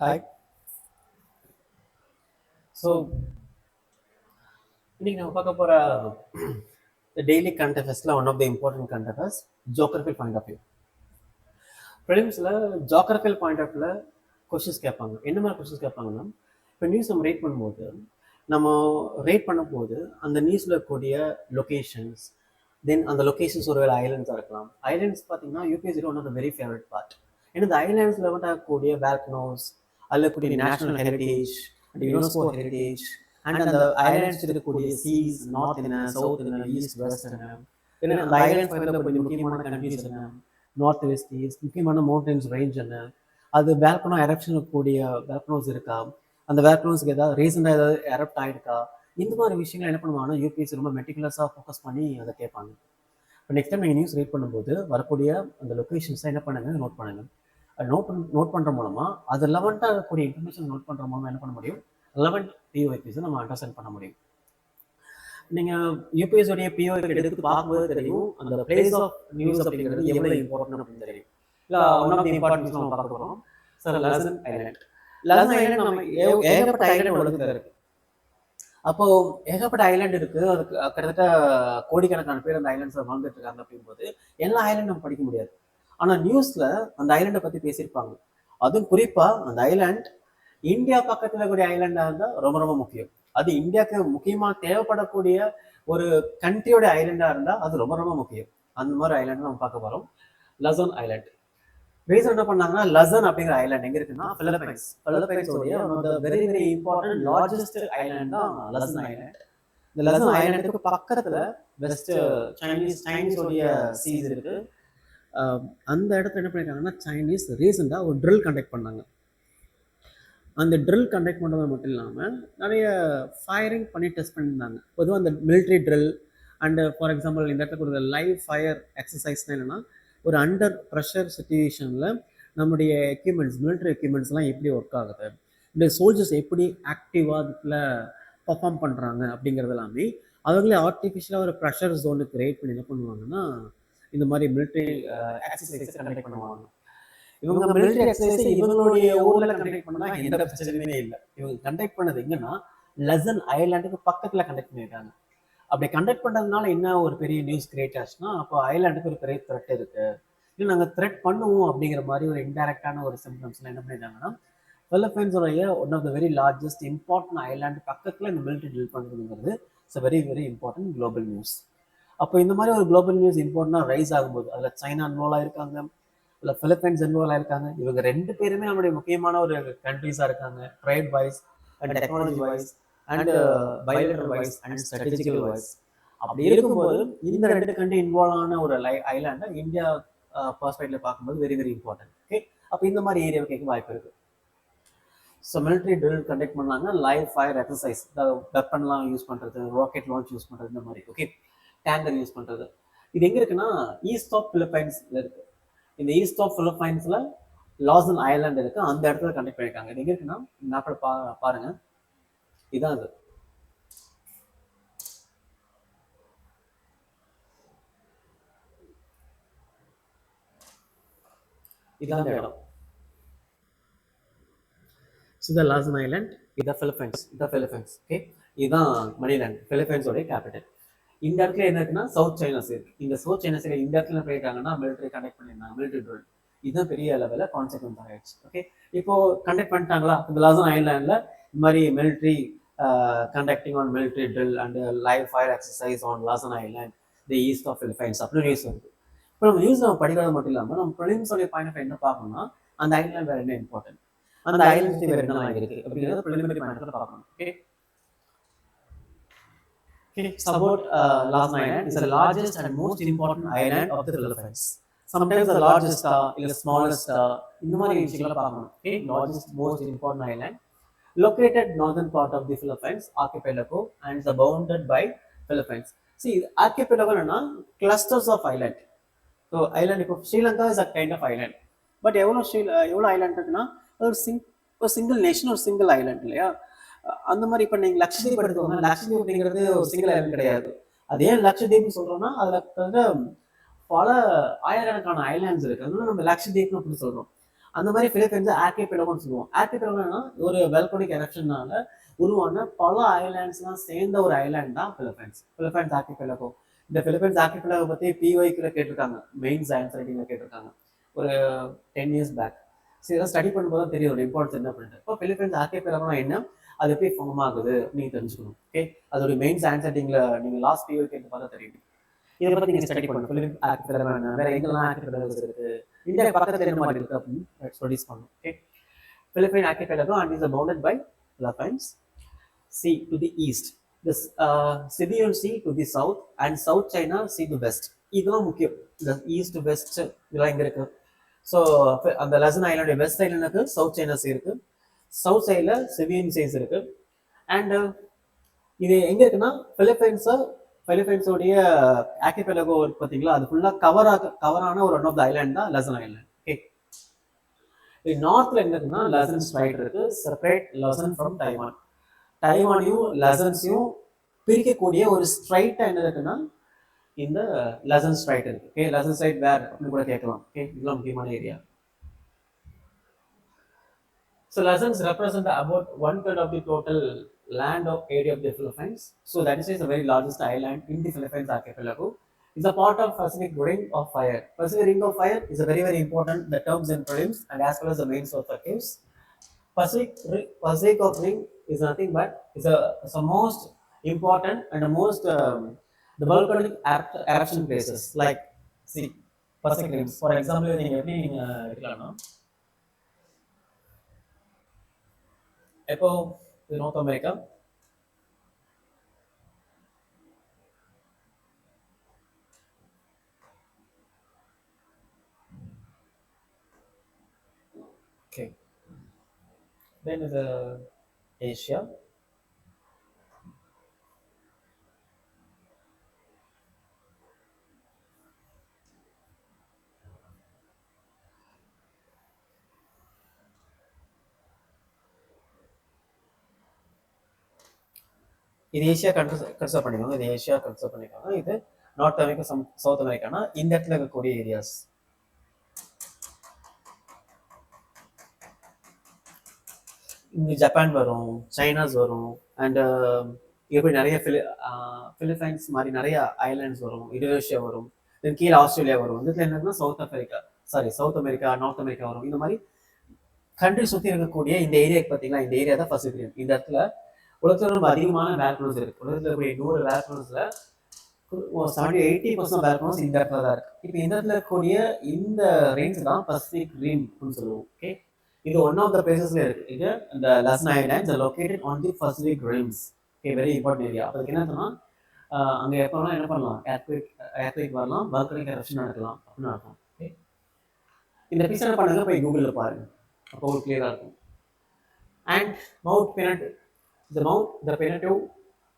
Hi. So, இன்னைக்கு நம்ம பார்க்க போற the daily current affairsல one of the important current affairs geographical point of view. Prelims-ல geographical point of view questions கேட்பாங்க. என்ன மாதிரி கொஸ்டின்ஸ் கேட்பாங்கன்னா, இப்போ நியூஸ் நம்ம ரேட் பண்ணும்போது அந்த நியூஸில் இருக்கக்கூடிய லொக்கேஷன்ஸ், தென் அந்த லொக்கேஷன்ஸ் ஒருவேளை ஐலண்ட்ஸாக இருக்கலாம். ஐலண்ட்ஸ் பார்த்தீங்கன்னா UPSC one of the very favourite part. ஏன்னா இந்த ஐலாண்ட்ஸில் வந்து இருக்கக்கூடிய வேல்கனோஸ், அதில் இருக்கக்கூடிய national heritage and UNESCO heritage and அந்த ஐலாண்ட்ஸ் இருக்கக்கூடிய சீஸ், நார்த் என்ன, சவுத் என்ன, ஈஸ்ட் வெஸ்ட் என்ன, அந்த ஐலாண்ட்ஸ் பக்கத்தில் கொஞ்சம் முக்கியமான கண்ட்ரீஸ் என்ன, நார்த் வெஸ்ட் ஈஸ்ட், முக்கியமான மவுண்டன்ஸ் ரேஞ்ச் என்ன, அது வேல்கனோ எரப்ஷன் இருக்கக்கூடிய வேல்கனோஸ் இருக்கா, அந்த வேல்கனோஸ்க்கு ஏதாவது ரீசெண்டாக ஏதாவது எரப்ட் ஆகிருக்கா, இந்த மாதிரி விஷயங்கள் என்ன பண்ணுவாங்கன்னா யூபிஎஸ்சி ரொம்ப மெட்டிகுலஸாக ஃபோக்கஸ் பண்ணி அதை கேட்பாங்க. இப்போ நெக்ஸ்ட் டைம் நீங்கள் நியூஸ் ரீட் பண்ணும்போது வரக்கூடிய அந்த லொக்கேஷன்ஸை என்ன பண்ணுங்க, நோட் பண்ணுங்க. அது நோட் பண்ணுற மூலமாக அது ரெலவெண்ட்டாக இருக்கக்கூடிய இன்ஃபர்மேஷன் நோட் பண்ணுற மூலமாக என்ன பண்ண முடியும், ரெலவெண்ட் பிஓஐபிஸை நம்ம அண்டர்ஸ்டாண்ட் பண்ண முடியும். நீங்கள் யூபிஎஸ்சியோடைய பிஓஐபி எடுத்து பார்க்கும்போது தெரியும் அந்த பிளேஸ் ஆஃப் நியூஸ் அப்படிங்கிறது எவ்வளோ இம்பார்ட்டன்ட் அப்படின்னு தெரியும். இல்லை ஒன் ஆஃப் தி இம்பார்ட்டன்ஸ் நம்ம பார்க்க போகிறோம் sir lesson island. Lesson island நம்ம ஏகப்பட்ட ஐலாண்ட் உலகத்தில் இருக்கு. அப்போ ஏகப்பட்ட ஐலாண்ட் இருக்கு, அதுக்கு கிட்டத்தட்ட கோடிக்கணக்கான பேர் அந்த ஐலாண்ட்ஸில் வாழ்ந்துட்டு இருக்காங்க. அப்படிங்கும்போது எல்லா ஐலாண்டும் நம்ம படிக்க முடியாது. ஆனால் நியூஸ்ல அந்த ஐலாண்டை பற்றி பேசியிருப்பாங்க. அதுவும் குறிப்பா அந்த ஐலாண்ட் இந்தியா பக்கத்தில் கூடிய ஐலாண்டாக இருந்தால் ரொம்ப ரொம்ப முக்கியம். அது இந்தியாவுக்கு முக்கியமாக தேவைப்படக்கூடிய ஒரு கண்ட்ரியோட ஐலாண்டாக இருந்தால் அது ரொம்ப ரொம்ப முக்கியம். அந்த மாதிரி ஐலாண்ட் நம்ம பார்க்க போகிறோம். Lesson island. ரீசன் என்ன பண்ணாங்கன்னா, லசன் அப்படிங்கிற ஐலாண்ட் எங்க இருக்குன்னா பிலிப்பைன்ஸோடைய very very important largest island தான் லசன் ஐலாண்ட். இந்த லசன் ஐலாண்டுக்கு பக்கத்துல வெஸ்ட் சைனீஸோடைய சீஸ் இருக்கு. அந்த இடத்துல என்ன பண்ணிருக்காங்கன்னா, சைனீஸ் ரீசெண்டாக ஒரு ட்ரில் கண்டக்ட் பண்ணாங்க. அந்த ட்ரில் கண்டக்ட் பண்ணுறது மட்டும் இல்லாமல் நிறைய ஃபயரிங் பண்ணி டெஸ்ட் பண்ணியிருந்தாங்க. பொதுவாக அந்த military drill and for example இந்த இடத்துல ஒரு லைவ் ஃபயர் எக்ஸசைஸ்னால் என்னென்னா, ஒரு அண்டர் ப்ரெஷர் சுச்சுவேஷனில் நம்முடைய எக்யூப்மெண்ட்ஸ், மிலிட்ரி எக்யூப்மெண்ட்ஸ்லாம் எப்படி ஒர்க் ஆகுது, இந்த சோல்ஜர்ஸ் எப்படி ஆக்டிவாக அதுக்குள்ள பர்ஃபார்ம் பண்ணுறாங்க அப்படிங்கிறது எல்லாமே அவங்களே ஆர்டிஃபிஷியலாக ஒரு ப்ரெஷர் ஜோனு கிரியேட் பண்ணி என்ன பண்ணுவாங்கன்னா, இந்த மாதிரி மிலிட்ரி எக்ஸசைஸ் கண்டக்ட் பண்ணுவாங்க. இவங்க மிலிட்ரி எக்ஸசைஸ் இவங்களுடைய ஊரில் கண்டக்ட் பண்ணால் எந்த பிரச்சனையுமே இல்லை. இவங்க கண்டக்ட் பண்ணது எங்கன்னா லசன் ஐலாண்டுக்கு பக்கத்தில் கண்டக்ட் பண்ணியிருக்காங்க. அப்படி கண்டக்ட் பண்ணுறதுனால என்ன ஒரு பெரிய நியூஸ் கிரியேட் ஆச்சுன்னா, அப்போ ஐலாண்டுக்கு ஒரு பெரிய த்ரெட் இருக்கு, இல்லை நாங்கள் த்ரெட் பண்ணுவோம் அப்படிங்கிற மாதிரி ஒரு இன்டைரக்டான ஒரு சிம்டம்ஸ்லாம் என்ன பண்ணிட்டாங்கன்னா, பிலிப்பைன்ஸோடைய one of the very largest important island பக்கத்தில் இந்த மிலிட்ரி ட்ரில் பண்ணுறதுங்கிறது it's very very important global news. அப்போ இந்த மாதிரி ஒரு குளோபல் நியூஸ் இம்பார்ட்டண்டாக ரைஸ் ஆகும்போது அதில் சைனா இன்வால்வ் ஆயிருக்காங்க, இல்லை பிலிப்பைன்ஸ் இன்வால்வ் ஆயிருக்காங்க. இவங்க ரெண்டு பேருமே நம்மளுடைய முக்கியமான ஒரு கண்ட்ரிஸாக இருக்காங்க, trade wise and technology wise and bilateral wise and strategical wise. அப்படி இருக்கும்போது இந்த ரெண்டு கண்ட்ரி இன்வால்வ் ஆன ஒரு ஐலாண்டை இந்தியா பர்ஸ்பெக்டிவ்ல பார்க்கும்போது வெரி வெரி இம்பார்ட்டன்ட். ஓகே, அப்போ இந்த மாதிரி ஏரியாவை கேட்க வாய்ப்பு இருக்கு. ஸோ மிலிட்ரி ட்ரில் கண்டக்ட் பண்ணாங்க, லைவ் ஃபயர் எக்ஸசைஸ், வெப்பன்லாம் யூஸ் பண்ணுறது, ராக்கெட் லான்ச் யூஸ் பண்ணுறது, இந்த மாதிரி. ஓகே, டேங்கர் யூஸ் பண்ணுறது. இது எங்கே இருக்குன்னா ஈஸ்ட் ஆஃப் பிலிப்பைன்ஸில் இருக்குது. இந்த ஈஸ்ட் ஆஃப் பிலிப்பைன்ஸில் லாசன் ஐலாண்ட் இருக்குது, அந்த இடத்துல கண்டக்ட் பண்ணியிருக்காங்க. இது எங்கே இருக்குன்னா மேப்பில் பாருங்க, இதான் அது. இதான் இடம். இது லாசன் ஐலாண்ட், இதான் பிலிப்பைன்ஸ். ஓகே, இதுதான் மணிலாண்ட், பிலிப்பைன்ஸோடைய கேபிட்டல். இந்த இடத்துல என்ன இருக்குன்னா சவுத் சைனா சீ இருக்கு. இந்த சவுத் சைனா சீல இந்த இடத்துல போயிருக்காங்கன்னா மிலிட்ரி கண்டக்ட் பண்ணியிருந்தாங்க, மிலிட்ரி ட்ரில். இதுதான் பெரிய லெவலில் கான்சிக்வன்ஸ் ஆகிடுச்சு. ஓகே, இப்போ கண்டக்ட் பண்ணிட்டாங்களா இந்த லாசன் ஐலாண்டில் இந்த மாதிரி military conducting on military drill and live fire exercise on Luzon island the east of Philippines அப்படின்னு நியூஸ் வருது. இப்போ நம்ம நியூஸ் நம்ம படிக்கிறது மட்டும் இல்லாமல் நம்ம ப்ரிலிம்ஸோடைய பாயிண்ட் ஆஃப் என்ன பார்க்கணும்னா, அந்த ஐலாண்ட் வேறு என்ன இம்பார்ட்டன்ட், அந்த ஐலாண்ட் வேறு என்ன இருக்கு அப்படிங்கிறத ப்ரிலிமினரி பாயிண்ட் ஆஃப் பார்க்கணும். Okay, about Luzon Island is the largest and most important island of the Philippines. Sometimes the largest star is the smallest star. இந்த மாதிரி விஷயங்களை பார்க்கணும். Okay, largest most important island located northern part of the Philippines archipelago and is bounded by Philippines. See, archipelago என்னன்னா clusters of island. So island இப்போ Sri Lanka is a kind of island. But எவ்வளோ island இருக்குன்னா ஒரு single nation, ஒரு single island இல்லையா? அந்த மாதிரி இப்போ நீங்கள் லட்சதீப் எடுத்துக்கோங்க. லட்சதீப் அப்படிங்கிறது ஒரு சிங்கிள் ஐலாண்ட் கிடையாது. அதே லட்சதீப்னு சொல்கிறோம்னா அதில் வந்து பல ஆயிரக்கணக்கான ஐலாண்ட்ஸ் இருக்குது. அதனால நம்ம லட்சதீப்னு அப்படின்னு சொல்கிறோம். அந்த மாதிரி பிலிப்பைன்ஸ் ஆர்கிபெலகோன்னு சொல்லுவோம். ஆர்கிபெலகோனா ஒரு வெல்கனிக் எரப்ஷனால உருவான பல ஐலாண்ட்ஸ்லாம் சேர்ந்த ஒரு ஐலாண்ட் தான் பிலிப்பைன்ஸ். பிலிப்பைன்ஸ் ஆர்கிபெலகோ. இந்த பிலிப்பைன்ஸ் ஆர்கிபெலகோ பற்றி பிஒய்க்குள்ள கேட்டிருக்காங்க, மெயின் சயின்ஸ் ரைட்டிங்ல கேட்டிருக்காங்க ஒரு 10 இயர்ஸ் பேக். சரி, இதெல்லாம் ஸ்டடி பண்ணும்போது தான் தெரியும் ஒரு இம்பார்ட்டன்ஸ் என்ன பண்ணிட்டு. இப்போ பிலிப்பைன்ஸ் ஆர்கிபெலகோனா என்ன, அது எப்படி ஃபார்ம் ஆகுது நீங்கள் தெரிஞ்சுக்கணும். ஓகே, அதோட மெயின் சயின்ஸ் ரைட்டிங்ல நீங்கள் லாஸ்ட் பிஒய் கேட்டு பார்த்தா தெரியும். இதை பற்றி நீங்கள் ஸ்டடி பண்ணணும். பிலிப் ஆர்கிபெலகோ என்ன, வேற எங்கெல்லாம் ஆர்கிபெலகோஸ் இருக்கு, இந்தியா பக்கத்தில் என்ன மாதிரி இருக்கு அப்படின்னு ஸ்டடிஸ் பண்ணணும். Okay, Philippine archipelago and is bounded by Philippines Sea to the east, the Siberian Sea to the south, and South China Sea to west. இதுதான் முக்கியம். இந்த ஈஸ்ட் வெஸ்ட் இதெல்லாம் இங்கே இருக்கு. ஸோ அந்த லசன் ஐலாண்ட் வெஸ்ட் சைடில் இருக்கு, சவுத் சைனா சீ இருக்கு, சவுத் சைடில் சிபியன் சீஸ் இருக்கு. அண்ட் இது எங்கே இருக்குன்னா பிலிப்பைன்ஸோடைய ஆர்கிபெலகோ பார்த்தீங்களா, அது ஃபுல்லாக கவரான ஒரு ஒன் ஆஃப் த ஐலாண்ட் தான் லசன் ஐலாண்ட். ஓகே, நார்த்ல என்ன இருக்குன்னா லசன் ஸ்ட்ரைட் இருக்கு, செப்பரேட் லசன் ஃப்ரம் டைவான். டைவானையும் லசன்ஸையும் பிரிக்கக்கூடிய ஒரு ஸ்ட்ரைட்டா என்ன இருக்குன்னா இந்த லசன் ஸ்ட்ரைட் இருக்கு. ஓகே, லசன் ஸ்ட்ரைட் வேர் அப்படின்னு கூட கேட்கலாம். ஓகே, இதெல்லாம் முக்கியமான area. So lessons represent about 1/3 of the total land of area of the Philippines. So that is the very largest island in the Philippines archipelago. Is a part of Pacific Ring of Fire. Pacific Ring of Fire is a very important the terms and prelims and as well as the main source of caves. Pacific of Ring is nothing but is a most important and the most the volcanic eruption places like see Pacific Rings. For example, நீங்க எப்படி நீங்க எடுக்கலாம்னா இப்போ north America, okay, then is Asia, இது Asia consider பண்ணிக்கோங்க, இது Asia consider பண்ணிக்கோங்க. இது north America, south Americana இந்த இடத்துல இருக்கக்கூடிய ஏரியாஸ். இங்கே ஜப்பான் வரும், சைனாஸ் வரும், அண்ட் எப்படி நிறைய பிலிப்பைன்ஸ் மாதிரி நிறைய ஐலாண்ட்ஸ் வரும், இந்தோனேஷியா வரும், தென் கீழே ஆஸ்திரேலியா வரும். இதுல என்னன்னா சவுத் அமெரிக்கா, நார்த் அமெரிக்கா வரும். இந்த மாதிரி கண்ட்ரி சுற்றி இருக்கக்கூடிய இந்த ஏரியாவுக்கு பார்த்தீங்கன்னா இந்த ஏரியா தான் ஃபர்ஸ்ட். இந்த இடத்துல உலகத்தில் ரொம்ப அதிகமான வேல்கனோஸ் இருக்கு. உலகத்தில் இருக்கக்கூடிய 100 வேல்கனோஸ்ல 70-80% வேல்கனோஸ் இந்த இடத்துல தான் இருக்கு. இப்போ இந்த இடத்துல இருக்கக்கூடிய இந்த ரேஞ்ச் தான் பசிபிக் ரிம் அப்படின்னு சொல்லுவோம். ஓகே, இது ஒன் ஆஃப் த பிளேசஸ்ல இருக்கு. இது இந்த lesson islands located on the Pacific rims. Okay, very important area. அதுக்கு என்ன சொன்னா அங்கே எப்போலாம் என்ன பண்ணலாம், ஏர்க்வேக் வரலாம், வால்கனிக் எரப்ஷன் நடக்கலாம் அப்படின்னு அர்த்தம். ஓகே, இந்த பிக்சர் பண்ணுங்க, போய் கூகுளில் பாருங்க, அப்போ ஒரு கிளியராக இருக்கும். And mount Pinatubo. The Pinatubo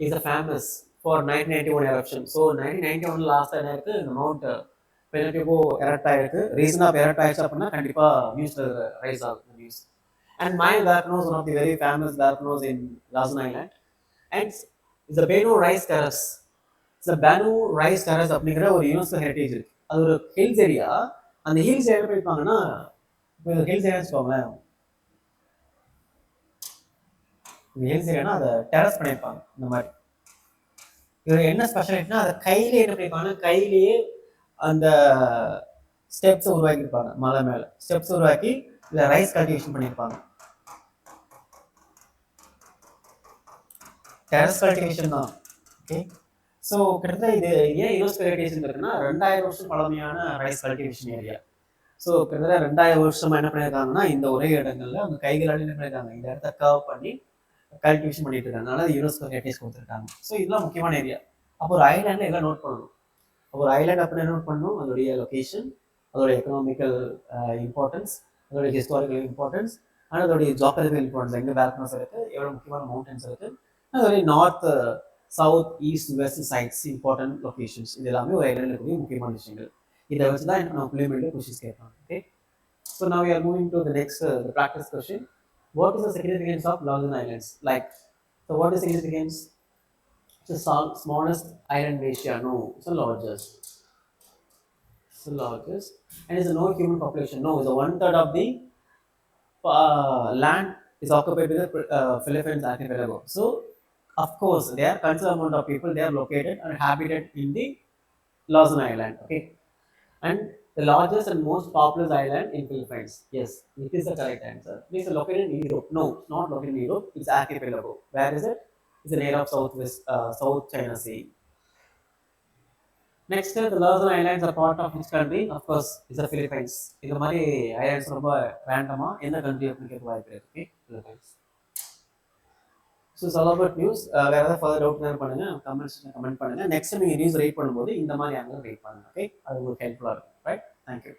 is famous for 1991 eruption. So 1991 last ஆயிருக்கு இந்த மவுண்ட் Pinatubo எரப்ட் ஆயிருக்கு. ரீசனாக எரப்ட் ஆயிடுச்சு அப்படின்னா கண்டிப்பாக நியூஸ்ல ரைஸ் ஆகும் news. And Mayon volcanoes, one of the very famous volcanoes in Luzon Island. And it's the Banu Rice Terrace. It's the Banu Rice Terrace அப்படிங்கிற ஒரு யுனெஸ்கோ ஹெரிட்டேஜ் இருக்கு. அது ஒரு ஹில்ஸ் ஏரியா. அந்த ஹில்ஸ் ஏரியா போயிருப்பாங்கன்னா இப்போ hills area வச்சுக்கோங்களேன், hills ஏரியானா அதை terrace பண்ணியிருப்பாங்க. இந்த மாதிரி இது என்ன ஸ்பெஷாலிட்டினா அதை கையிலே என்ன பண்ணியிருப்பாங்க, கையிலேயே அந்த ஸ்டெப்ஸ் உருவாக்கியிருப்பாங்க. மலை மேலே ஸ்டெப்ஸ் உருவாக்கி இல்லை ரைஸ் கல்டிவேஷன் பண்ணியிருப்பாங்க. டெரஸ் கல்டிவேஷன் தான். ஓகே, ஸோ கிட்டத்தட்ட இது ஏன் யுனெஸ்கோ ஹெரிட்டேஜ் இருக்குன்னா 2000 வருஷம் பழமையான ரைஸ் கல்டிவேஷன் ஏரியா. ஸோ கிட்டத்தட்ட 2000 வருஷமா என்ன பண்ணியிருக்காங்கன்னா இந்த ஒரே இடங்கள்ல அவங்க கைகளால் என்ன பண்ணியிருக்காங்க, இந்த இடத்த கர்வ் பண்ணி கல்டிவேஷன் பண்ணிட்டு இருக்காங்க. அதனால யுனெஸ்கோ ஹெரிட்டேஜ் கொடுத்துருக்காங்க. ஸோ இதெல்லாம் முக்கியமான ஏரியா. அப்போ ஒரு ஐலாண்டில் எல்லாம் நோட் பண்ணணும். அப்போ ஒரு ஐலாண்ட் அப்படின்னு நோட் பண்ணணும், அதோடைய லொக்கேஷன், அதோடைய எக்கனாமிக்கல் இம்பார்ட்டன்ஸ், அதோடைய ஹிஸ்டாரிக்கல் இம்பார்ட்டன்ஸ், ஆனால் அதோடைய ஜியோகிராஃபிக்கல் இம்பார்ட்டன்ஸ், எங்கே வேல்கனோஸ் இருக்குது, எவ்வளோ முக்கியமான மவுண்டன்ஸ் இருக்குது, அதோடைய north, south, east, west sides, important locations, இது எல்லாமே ஒரு ஐலாண்டில் இருக்கக்கூடிய முக்கியமான விஷயங்கள். இதை வச்சு தான் நான் ப்ரிலிமினரி கொஸ்டின்ஸ் கேட்பாங்க. Okay, so now we are moving to the next the practice question. What is the significance of Luzon Islands? Like, so what is significance? It's the smallest island in Asia. No, it's the largest. It's the largest, and it's a no human population. No, it's a 1/3 of the land is occupied by the Philippines archipelago. So, of course, there are considerable amount of people they are located and habited in the Luzon Island. Okay, and the largest and most populous island in Philippines. Yes, it is the correct answer. It is located in Europe. No, it's not located in Europe. It's archipelago. Where is it? It's in area of South China Sea. Next, the Luzon Islands are part of which country? Of course, it's the Philippines. இந்த மாதிரி islands ரொம்ப random என்ன country அப்படின்னு கேட்க வாய்ப்பு இருக்கு. Okay, Philippines. So, it's all about news. வேற ஏதாவது further doubt பண்ணுங்க, கமெண்ட் பண்ணுங்க. நெக்ஸ்ட் நீங்க நியூஸ் ரீட் பண்ணும்போது இந்த மாதிரி ஆங்கிள் ரீட் பண்ணுங்க. ஓகே, அது உங்களுக்கு ஹெல்ப்ஃபுல்லா இருக்கும். Right, thank you.